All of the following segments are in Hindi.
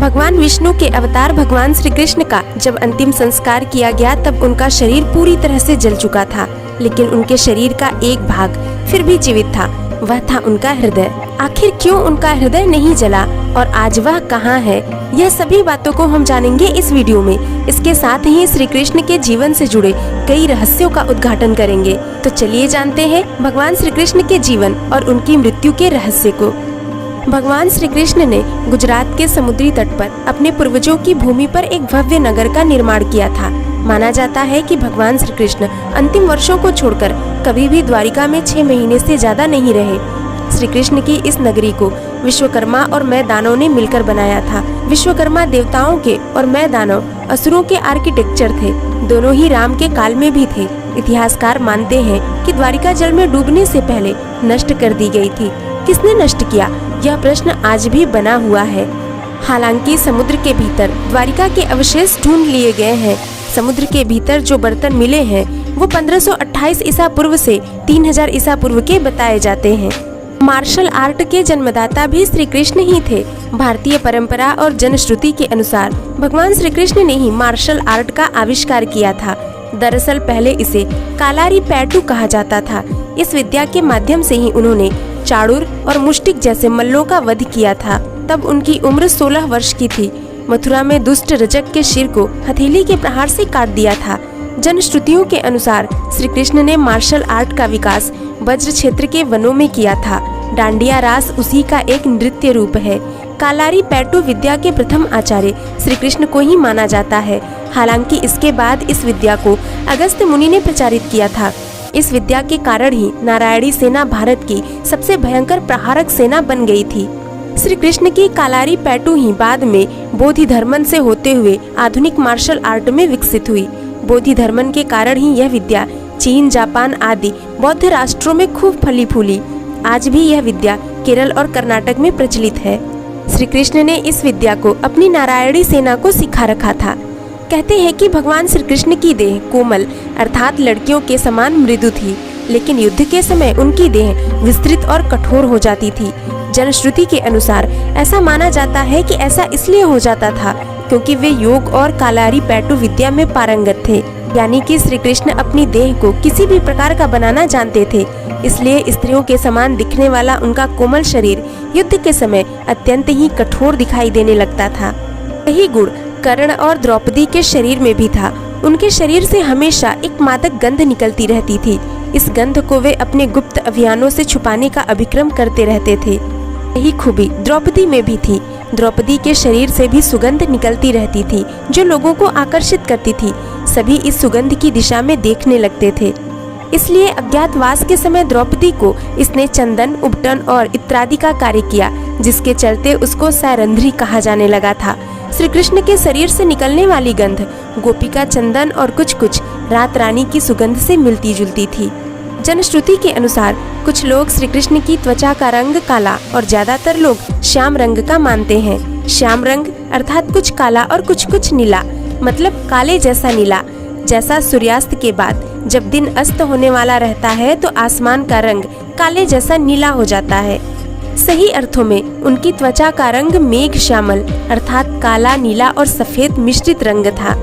भगवान विष्णु के अवतार भगवान श्री कृष्ण का जब अंतिम संस्कार किया गया तब उनका शरीर पूरी तरह से जल चुका था, लेकिन उनके शरीर का एक भाग फिर भी जीवित था। वह था उनका हृदय। आखिर क्यों उनका हृदय नहीं जला और आज वह कहाँ है, यह सभी बातों को हम जानेंगे इस वीडियो में। इसके साथ ही श्री कृष्ण के जीवन से जुड़े कई रहस्यों का उद्घाटन करेंगे। तो चलिए जानते हैं भगवान श्री कृष्ण के जीवन और उनकी मृत्यु के रहस्य को। भगवान श्री कृष्ण ने गुजरात के समुद्री तट पर अपने पूर्वजों की भूमि पर एक भव्य नगर का निर्माण किया था। माना जाता है कि भगवान श्री कृष्ण अंतिम वर्षों को छोड़कर कभी भी द्वारिका में 6 महीने से ज्यादा नहीं रहे। श्री कृष्ण की इस नगरी को विश्वकर्मा और मैं दानव ने मिलकर बनाया था। विश्वकर्मा देवताओं के और मैं दानव असुरों के आर्किटेक्चर थे। दोनों ही राम के काल में भी थे। इतिहासकार मानते हैं कि द्वारिका जल में डूबने से पहले नष्ट कर दी गई थी। किसने नष्ट किया, यह प्रश्न आज भी बना हुआ है। हालांकि समुद्र के भीतर द्वारिका के अवशेष ढूंढ लिए गए हैं। समुद्र के भीतर जो बर्तन मिले हैं वो 1528 ईसा पूर्व से 3000 ईसा पूर्व के बताए जाते हैं। मार्शल आर्ट के जन्मदाता भी श्री कृष्ण ही थे। भारतीय परंपरा और जनश्रुति के अनुसार भगवान श्री कृष्ण ने ही मार्शल आर्ट का आविष्कार किया था। दरअसल पहले इसे कालारी पैटू कहा जाता था। इस विद्या के माध्यम से ही उन्होंने चाड़ूर और मुष्टिक जैसे मल्लों का वध किया था। तब उनकी उम्र 16 वर्ष की थी। मथुरा में दुष्ट रजक के सिर को हथेली के प्रहार से काट दिया था। जनश्रुतियों के अनुसार श्री कृष्ण ने मार्शल आर्ट का विकास वज्र क्षेत्र के वनों में किया था। डांडिया रास उसी का एक नृत्य रूप है। कालारी पैटू विद्या के प्रथम आचार्य श्री कृष्ण को ही माना जाता है। हालांकि इसके बाद इस विद्या को अगस्त्य मुनि ने प्रचारित किया था। इस विद्या के कारण ही नारायणी सेना भारत की सबसे भयंकर प्रहारक सेना बन गई थी। श्री कृष्ण की कालारी पैटू ही बाद में बोधि धर्मन से होते हुए आधुनिक मार्शल आर्ट में विकसित हुई। बोधि धर्मन के कारण ही यह विद्या चीन, जापान आदि बौद्ध राष्ट्रों में खूब फली फूली। आज भी यह विद्या केरल और कर्नाटक में प्रचलित है। श्री कृष्ण ने इस विद्या को अपनी नारायणी सेना को सिखा रखा था। कहते हैं कि भगवान श्री कृष्ण की देह कोमल अर्थात लड़कियों के समान मृदु थी, लेकिन युद्ध के समय उनकी देह विस्तृत और कठोर हो जाती थी। जनश्रुति के अनुसार ऐसा माना जाता है कि ऐसा इसलिए हो जाता था क्योंकि वे योग और कालारी पैटू विद्या में पारंगत थे। यानी कि श्री कृष्ण अपनी देह को किसी भी प्रकार का बनाना जानते थे। इसलिए स्त्रियों के समान दिखने वाला उनका कोमल शरीर युद्ध के समय अत्यंत ही कठोर दिखाई देने लगता था। यही गुण कर्ण और द्रौपदी के शरीर में भी था। उनके शरीर से हमेशा एक मादक गंध निकलती रहती थी। इस गंध को वे अपने गुप्त अभियानों से छुपाने का अभिक्रम करते रहते थे। यही खूबी द्रौपदी में भी थी। द्रौपदी के शरीर से भी सुगंध निकलती रहती थी जो लोगों को आकर्षित करती थी। सभी इस सुगंध की दिशा में देखने लगते थे। इसलिए अज्ञातवास के समय द्रौपदी को इसने चंदन, उबटन और इत्यादि का कार्य किया, जिसके चलते उसको सैरंध्री कहा जाने लगा था। श्री कृष्ण के शरीर से निकलने वाली गंध गोपिका चंदन और कुछ रात रानी की सुगंध से मिलती जुलती थी। जनश्रुति के अनुसार कुछ लोग श्री कृष्ण की त्वचा का रंग काला और ज्यादातर लोग श्याम रंग का मानते हैं। श्याम रंग अर्थात कुछ काला और कुछ नीला, मतलब काले जैसा नीला। जैसा सूर्यास्त के बाद जब दिन अस्त होने वाला रहता है तो आसमान का रंग काले जैसा नीला हो जाता है। सही अर्थों में उनकी त्वचा का रंग मेघ श्यामल अर्थात काला, नीला और सफेद मिश्रित रंग था।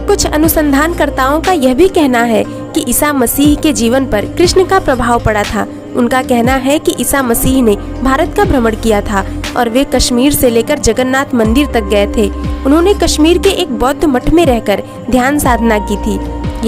कुछ अनुसंधानकर्ताओं का यह भी कहना है कि ईसा मसीह के जीवन पर कृष्ण का प्रभाव पड़ा था। उनका कहना है कि ईसा मसीह ने भारत का भ्रमण किया था और वे कश्मीर से लेकर जगन्नाथ मंदिर तक गए थे। उन्होंने कश्मीर के एक बौद्ध मठ में रहकर ध्यान साधना की थी।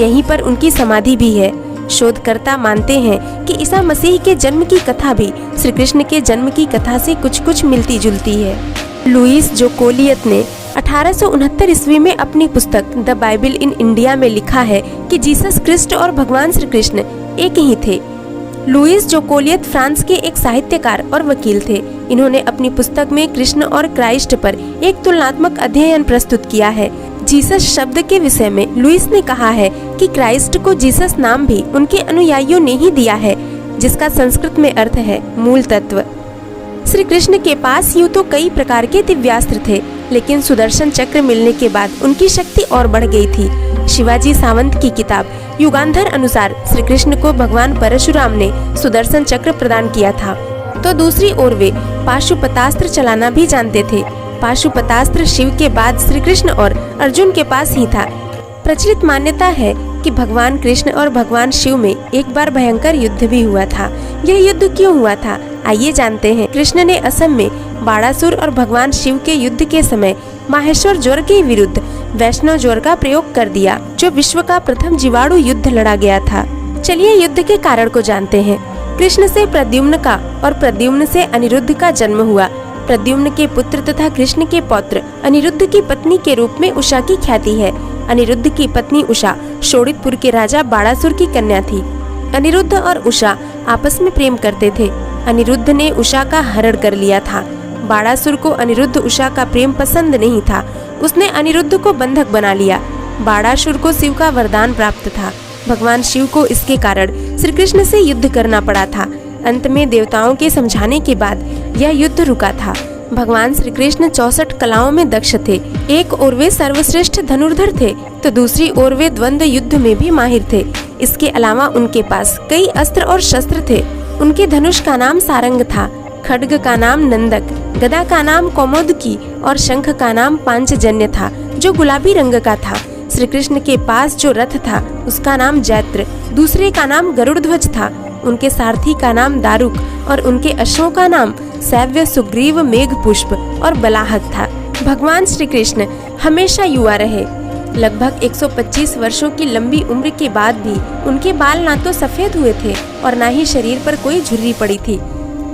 यहीं पर उनकी समाधि भी है। शोधकर्ता मानते हैं कि ईसा मसीह के जन्म की कथा भी श्री कृष्ण के जन्म की कथा से कुछ मिलती जुलती है। लुईस जोकोलियत ने 1869 ईस्वी में अपनी पुस्तक द बाइबल इन इंडिया में लिखा है कि जीसस क्रिस्ट और भगवान श्री कृष्ण एक ही थे। लुईस जोकोलियत फ्रांस के एक साहित्यकार और वकील थे। इन्होंने अपनी पुस्तक में कृष्ण और क्राइस्ट पर एक तुलनात्मक अध्ययन प्रस्तुत किया है। जीसस शब्द के विषय में लुईस ने कहा है कि क्राइस्ट को जीसस नाम भी उनके अनुयायियों ने ही दिया है, जिसका संस्कृत में अर्थ है मूल तत्व। श्री कृष्ण के पास यूँ तो कई प्रकार के दिव्यास्त्र थे, लेकिन सुदर्शन चक्र मिलने के बाद उनकी शक्ति और बढ़ गई थी। शिवाजी सावंत की किताब युगांधर अनुसार श्री कृष्ण को भगवान परशुराम ने सुदर्शन चक्र प्रदान किया था, तो दूसरी ओर वे पाशुपतास्त्र चलाना भी जानते थे। पाशुपतास्त्र शिव के बाद श्री कृष्ण और अर्जुन के पास ही था। प्रचलित मान्यता है कि भगवान कृष्ण और भगवान शिव में एक बार भयंकर युद्ध भी हुआ था। यह युद्ध क्यों हुआ था, आइए जानते हैं। कृष्ण ने असम में बाणासुर और भगवान शिव के युद्ध के समय माहेश्वर ज्वर के विरुद्ध वैष्णव ज्वर का प्रयोग कर दिया, जो विश्व का प्रथम जीवाणु युद्ध लड़ा गया था। चलिए युद्ध के कारण को जानते हैं। कृष्ण से प्रद्युम्न का और प्रद्युम्न से अनिरुद्ध का जन्म हुआ। प्रद्युम्न के पुत्र तथा कृष्ण के पौत्र अनिरुद्ध की पत्नी के रूप में उषा की ख्याति है। अनिरुद्ध की पत्नी उषा शोणितपुर के राजा बाणासुर की कन्या थी। अनिरुद्ध और उषा आपस में प्रेम करते थे। अनिरुद्ध ने उषा का हरण कर लिया था। बाणासुर को अनिरुद्ध उषा का प्रेम पसंद नहीं था। उसने अनिरुद्ध को बंधक बना लिया। बाणासुर को शिव का वरदान प्राप्त था। भगवान शिव को इसके कारण श्री कृष्ण से युद्ध करना पड़ा था। अंत में देवताओं के समझाने के बाद यह युद्ध रुका था। भगवान श्री कृष्ण 64 कलाओं में दक्ष थे। एक ओर वे सर्वश्रेष्ठ धनुर्धर थे तो दूसरी ओर वे द्वंद्व युद्ध में भी माहिर थे। इसके अलावा उनके पास कई अस्त्र और शस्त्र थे। उनके धनुष का नाम सारंग था, खड्ग का नाम नंदक, गदा का नाम कौमुदकी और शंख का नाम पांचजन्य था, जो गुलाबी रंग का था। श्री कृष्ण के पास जो रथ था उसका नाम जैत्र, दूसरे का नाम गरुड़ ध्वज था। उनके सारथी का नाम दारुक और उनके अश्वों का नाम सैव्य, सुग्रीव, मेघ पुष्प और बलाहक था। भगवान श्री कृष्ण हमेशा युवा रहे। लगभग 125 वर्षों की लंबी उम्र के बाद भी उनके बाल ना तो सफेद हुए थे और ना ही शरीर पर कोई झुर्री पड़ी थी।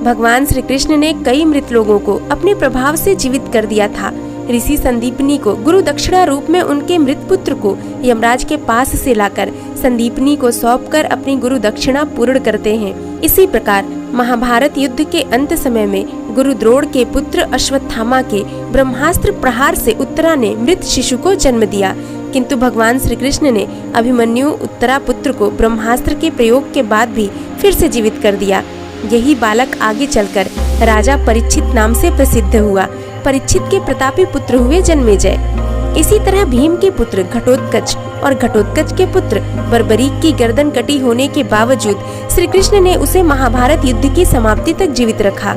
भगवान श्री कृष्ण ने कई मृत लोगों को अपने प्रभाव से जीवित कर दिया था। ऋषि संदीपनी को गुरु दक्षिणा रूप में उनके मृत पुत्र को यमराज के पास से लाकर संदीपनी को सौंपकर अपनी गुरु दक्षिणा पूर्ण करते हैं। इसी प्रकार महाभारत युद्ध के अंत समय में गुरु द्रोण के पुत्र अश्वत्थामा के ब्रह्मास्त्र प्रहार से उत्तरा ने मृत शिशु को जन्म दिया, किंतु भगवान श्री कृष्ण ने अभिमन्यु उत्तरा पुत्र को ब्रह्मास्त्र के प्रयोग के बाद भी फिर से जीवित कर दिया। यही बालक आगे चलकर राजा परीक्षित नाम से प्रसिद्ध हुआ। परीक्षित के प्रतापी पुत्र हुए जन्मेजय। इसी तरह भीम के पुत्र घटोत्कच और घटोत्कच के पुत्र बर्बरीक की गर्दन कटी होने के बावजूद श्री कृष्ण ने उसे महाभारत युद्ध की समाप्ति तक जीवित रखा।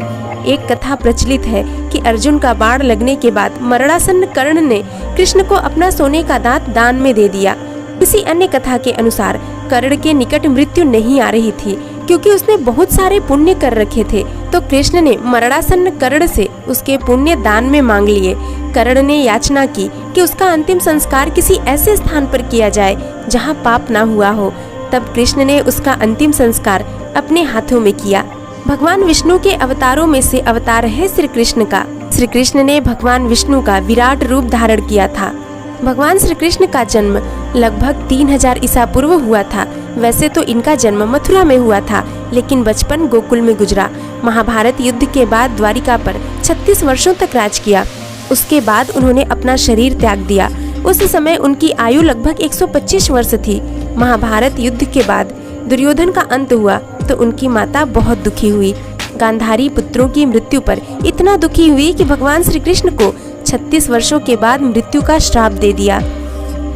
एक कथा प्रचलित है कि अर्जुन का बाण लगने के बाद मरणासन्न कर्ण ने कृष्ण को अपना सोने का दांत दान में दे दिया। किसी अन्य कथा के अनुसार कर्ण के निकट मृत्यु नहीं आ रही थी, क्योंकि उसने बहुत सारे पुण्य कर रखे थे, तो कृष्ण ने मरणासन्न कर्ण से उसके पुण्य दान में मांग लिए। कर्ण ने याचना की कि उसका अंतिम संस्कार किसी ऐसे स्थान पर किया जाए जहाँ पाप ना हुआ हो। तब कृष्ण ने उसका अंतिम संस्कार अपने हाथों में किया। भगवान विष्णु के अवतारों में से अवतार है श्री कृष्ण का। श्री कृष्ण ने भगवान विष्णु का विराट रूप धारण किया था। भगवान श्री कृष्ण का जन्म लगभग 3000 ईसा पूर्व हुआ था। वैसे तो इनका जन्म मथुरा में हुआ था, लेकिन बचपन गोकुल में गुजरा। महाभारत युद्ध के बाद द्वारिका पर 36 वर्षों तक राज किया। उसके बाद उन्होंने अपना शरीर त्याग दिया। उस समय उनकी आयु लगभग 125 वर्ष थी। महाभारत युद्ध के बाद दुर्योधन का अंत हुआ तो उनकी माता बहुत दुखी हुई। गांधारी पुत्रों की मृत्यु पर इतना दुखी हुई कि भगवान श्री कृष्ण को 36 वर्षों के बाद मृत्यु का श्राप दे दिया।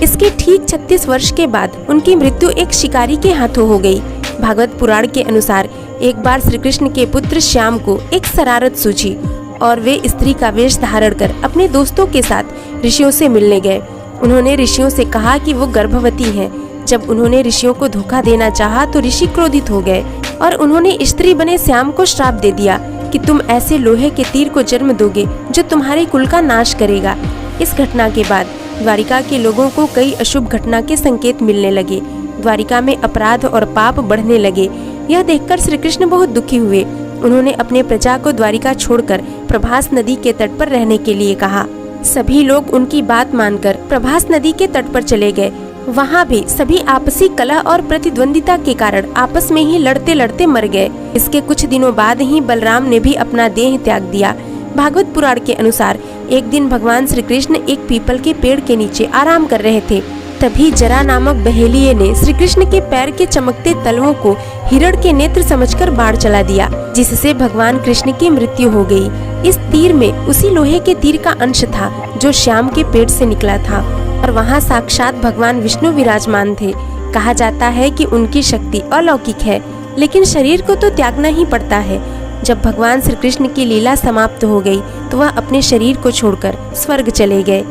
इसके ठीक 36 वर्ष के बाद उनकी मृत्यु एक शिकारी के हाथों हो गई। भागवत पुराण के अनुसार एक बार श्री कृष्ण के पुत्र श्याम को एक शरारत सूझी और वे स्त्री का वेश धारण कर अपने दोस्तों के साथ ऋषियों से मिलने गए। उन्होंने ऋषियों से कहा कि वो गर्भवती हैं। जब उन्होंने ऋषियों को धोखा देना चाहा तो ऋषि क्रोधित हो गए और उन्होंने स्त्री बने श्याम को श्राप दे दिया कि तुम ऐसे लोहे के तीर को जन्म दोगे जो तुम्हारे कुल का नाश करेगा। इस घटना के बाद द्वारिका के लोगों को कई अशुभ घटना के संकेत मिलने लगे। द्वारिका में अपराध और पाप बढ़ने लगे। यह देखकर श्री कृष्ण बहुत दुखी हुए। उन्होंने अपने प्रजा को द्वारिका छोड़कर प्रभास नदी के तट पर रहने के लिए कहा। सभी लोग उनकी बात मानकर प्रभास नदी के तट पर चले गए। वहाँ भी सभी आपसी कलह और प्रतिद्वंदिता के कारण आपस में ही लड़ते लड़ते मर गए। इसके कुछ दिनों बाद ही बलराम ने भी अपना देह त्याग दिया। भागवत पुराण के अनुसार एक दिन भगवान श्री कृष्ण एक पीपल के पेड़ के नीचे आराम कर रहे थे। तभी जरा नामक बहेलिये ने श्री कृष्ण के पैर के चमकते तलवों को हिरण के नेत्र समझकर बाढ़ चला दिया, जिससे भगवान कृष्ण की मृत्यु हो गई। इस तीर में उसी लोहे के तीर का अंश था जो श्याम के पेट से निकला था और वहाँ साक्षात भगवान विष्णु विराजमान थे। कहा जाता है कि उनकी शक्ति अलौकिक है, लेकिन शरीर को तो त्यागना ही पड़ता है। जब भगवान श्री कृष्ण की लीला समाप्त हो गई तो वह अपने शरीर को छोड़कर स्वर्ग चले गए।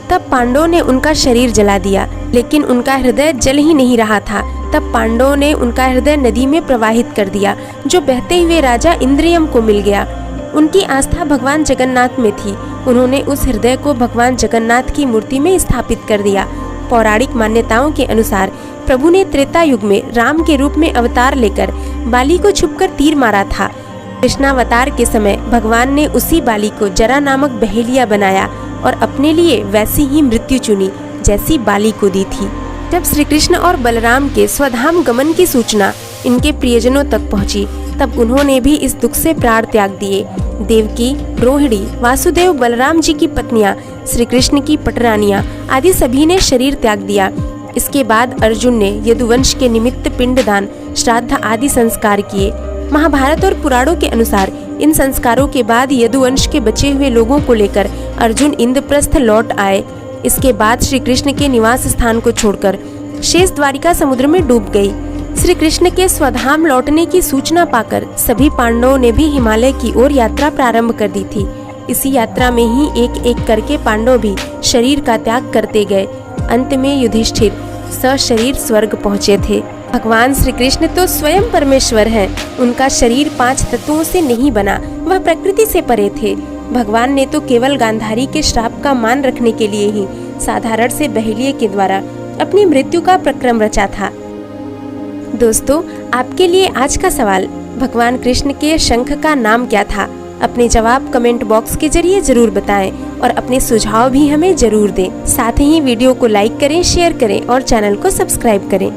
तब पांडवों ने उनका शरीर जला दिया, लेकिन उनका हृदय जल ही नहीं रहा था। तब पांडवों ने उनका हृदय नदी में प्रवाहित कर दिया, जो बहते हुए राजा इंद्रियम को मिल गया। उनकी आस्था भगवान जगन्नाथ में थी। उन्होंने उस हृदय को भगवान जगन्नाथ की मूर्ति में स्थापित कर दिया। पौराणिक मान्यताओं के अनुसार प्रभु ने त्रेता युग में राम के रूप में अवतार लेकर बाली को छुपकर तीर मारा था। कृष्णावतार के समय भगवान ने उसी बाली को जरा नामक बहेलिया बनाया और अपने लिए वैसी ही मृत्यु चुनी जैसी बाली को दी थी। जब श्री कृष्ण और बलराम के स्वधाम गमन की सूचना इनके प्रियजनों तक पहुंची, तब उन्होंने भी इस दुख से प्राण त्याग दिए। देवकी, रोहिणी, वासुदेव, बलराम जी की पत्नियां, श्री कृष्ण की पटरानियां आदि सभी ने शरीर त्याग दिया। इसके बाद अर्जुन ने यदुवंश के निमित्त पिंडदान, श्राद्ध आदि संस्कार किए। महाभारत और पुराणों के अनुसार इन संस्कारों के बाद यदुवंश के बचे हुए लोगों को लेकर अर्जुन इंद्रप्रस्थ लौट आए। इसके बाद श्री कृष्ण के निवास स्थान को छोड़कर शेष द्वारिका समुद्र में डूब गई। श्री कृष्ण के स्वधाम लौटने की सूचना पाकर सभी पांडवों ने भी हिमालय की ओर यात्रा प्रारंभ कर दी थी। इसी यात्रा में ही एक एक करके पांडव भी शरीर का त्याग करते गए। अंत में युधिष्ठिर सशरीर स्वर्ग पहुँचे थे। भगवान श्री कृष्ण तो स्वयं परमेश्वर हैं। उनका शरीर 5 तत्वों से नहीं बना, वह प्रकृति से परे थे। भगवान ने तो केवल गांधारी के श्राप का मान रखने के लिए ही साधारण से बहेलिये के द्वारा अपनी मृत्यु का प्रक्रम रचा था। दोस्तों, आपके लिए आज का सवाल, भगवान कृष्ण के शंख का नाम क्या था? अपने जवाब कमेंट बॉक्स के जरिए जरूर बताएं और अपने सुझाव भी हमें जरूर दें। साथ ही वीडियो को लाइक करें, शेयर करें और चैनल को सब्सक्राइब करें।